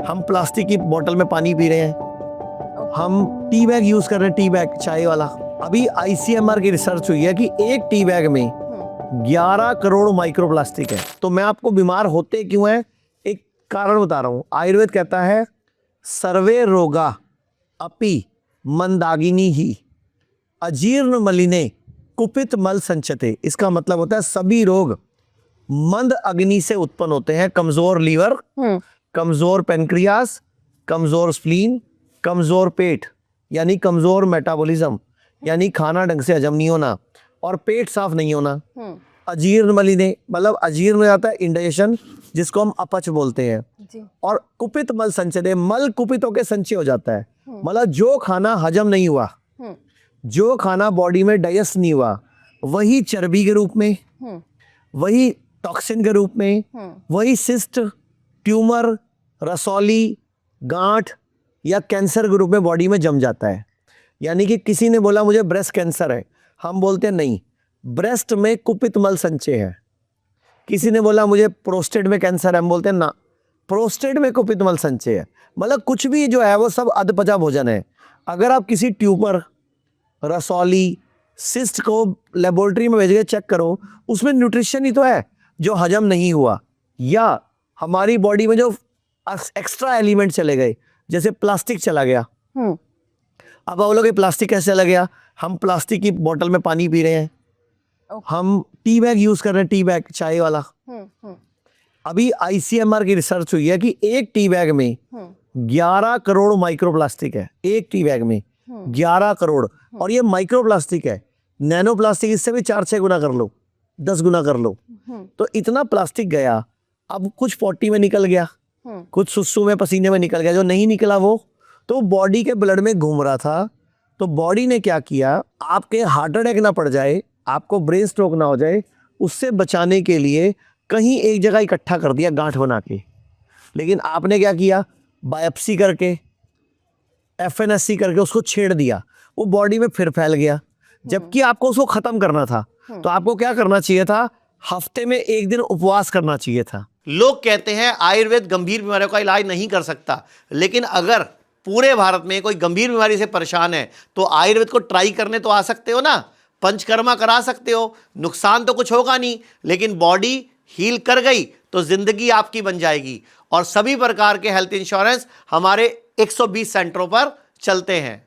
हम प्लास्टिक की बोतल में पानी पी रहे हैं, हम टी बैग यूज कर रहे हैं, टी बैग चाय वाला। अभी आईसीएमआर की रिसर्च हुई है कि एक टी बैग में 11 करोड़ माइक्रोप्लास्टिक है। तो मैं आपको बीमार होते क्यों है, एक कारण बता रहा हूं। आयुर्वेद कहता है सर्वे रोगा अपि मंदागिनी ही अजीर्ण मलिने कुपित मल संचते। इसका मतलब होता है सभी रोग मंद अग्नि से उत्पन्न होते हैं। कमजोर लीवर, कमजोर पेनक्रियास, कमजोर स्प्लीन, कमजोर पेट यानी कमजोर मेटाबॉलिज्म, यानी खाना ढंग से हजम नहीं होना और पेट साफ नहीं होना। अजीर्ण मलिने मतलब अजीर्ण हो जाता है, इंडाइजेशन, जिसको हम अपच बोलते हैं जी। और कुपित मल संचय, मल कुपित होकर संचय हो जाता है। मतलब जो खाना हजम नहीं हुआ, जो खाना बॉडी में डाइजेस्ट नहीं हुआ, वही चर्बी के रूप में, वही टॉक्सिन के रूप में, वही सिस्ट, ट्यूमर, रसौली, गांठ या कैंसर के रूप में बॉडी में जम जाता है। यानी कि किसी ने बोला मुझे ब्रेस्ट कैंसर है, हम बोलते हैं नहीं, ब्रेस्ट में कुपित मल संचय है। किसी ने बोला मुझे प्रोस्टेट में कैंसर है, हम बोलते हैं ना, प्रोस्टेट में कुपित मल संचय है। मतलब कुछ भी जो है वो सब अधपचा भोजन है। अगर आप किसी ट्यूमर, रसौली, सिस्ट को लेबोरेटरी में भेज के चेक करो, उसमें न्यूट्रिशन ही तो है जो हजम नहीं हुआ, या हमारी बॉडी में जो एक्स्ट्रा एलिमेंट चले गए, जैसे प्लास्टिक चला गया। अब आप लोग प्लास्टिक कैसे चला गया, हम प्लास्टिक की बोतल में पानी पी रहे हैं, हम टी बैग यूज कर रहे हैं, टी बैग चाय वाला। अभी आईसीएमआर की रिसर्च हुई है कि एक टी बैग में 11 करोड़ माइक्रोप्लास्टिक है। एक टी बैग में 11 करोड़, और ये माइक्रोप्लास्टिक है। नैनो प्लास्टिक इससे भी 4-6 गुना कर लो, 10 गुना कर लो। तो इतना प्लास्टिक गया। अब कुछ पोटी में निकल गया, कुछ सुसु में, पसीने में निकल गया। जो नहीं निकला वो तो बॉडी के ब्लड में घूम रहा था। तो बॉडी ने क्या किया, आपके हार्ट अटैक ना पड़ जाए, आपको ब्रेन स्ट्रोक ना हो जाए, उससे बचाने के लिए कहीं एक जगह इकट्ठा कर दिया गांठ बना के। लेकिन आपने क्या किया, बायोप्सी करके, एफएनएससी करके उसको छेड़ दिया, वो बॉडी में फिर फैल गया। जबकि आपको उसको खत्म करना था, तो आपको क्या करना चाहिए था, हफ्ते में एक दिन उपवास करना चाहिए था। लोग कहते हैं आयुर्वेद गंभीर बीमारियों का इलाज नहीं कर सकता, लेकिन अगर पूरे भारत में कोई गंभीर बीमारी से परेशान है तो आयुर्वेद को ट्राई करने तो आ सकते हो ना, पंचकर्मा करा सकते हो, नुकसान तो कुछ होगा नहीं, लेकिन बॉडी हील कर गई तो जिंदगी आपकी बन जाएगी। और सभी प्रकार के हेल्थ इंश्योरेंस हमारे 120 सेंटरों पर चलते हैं।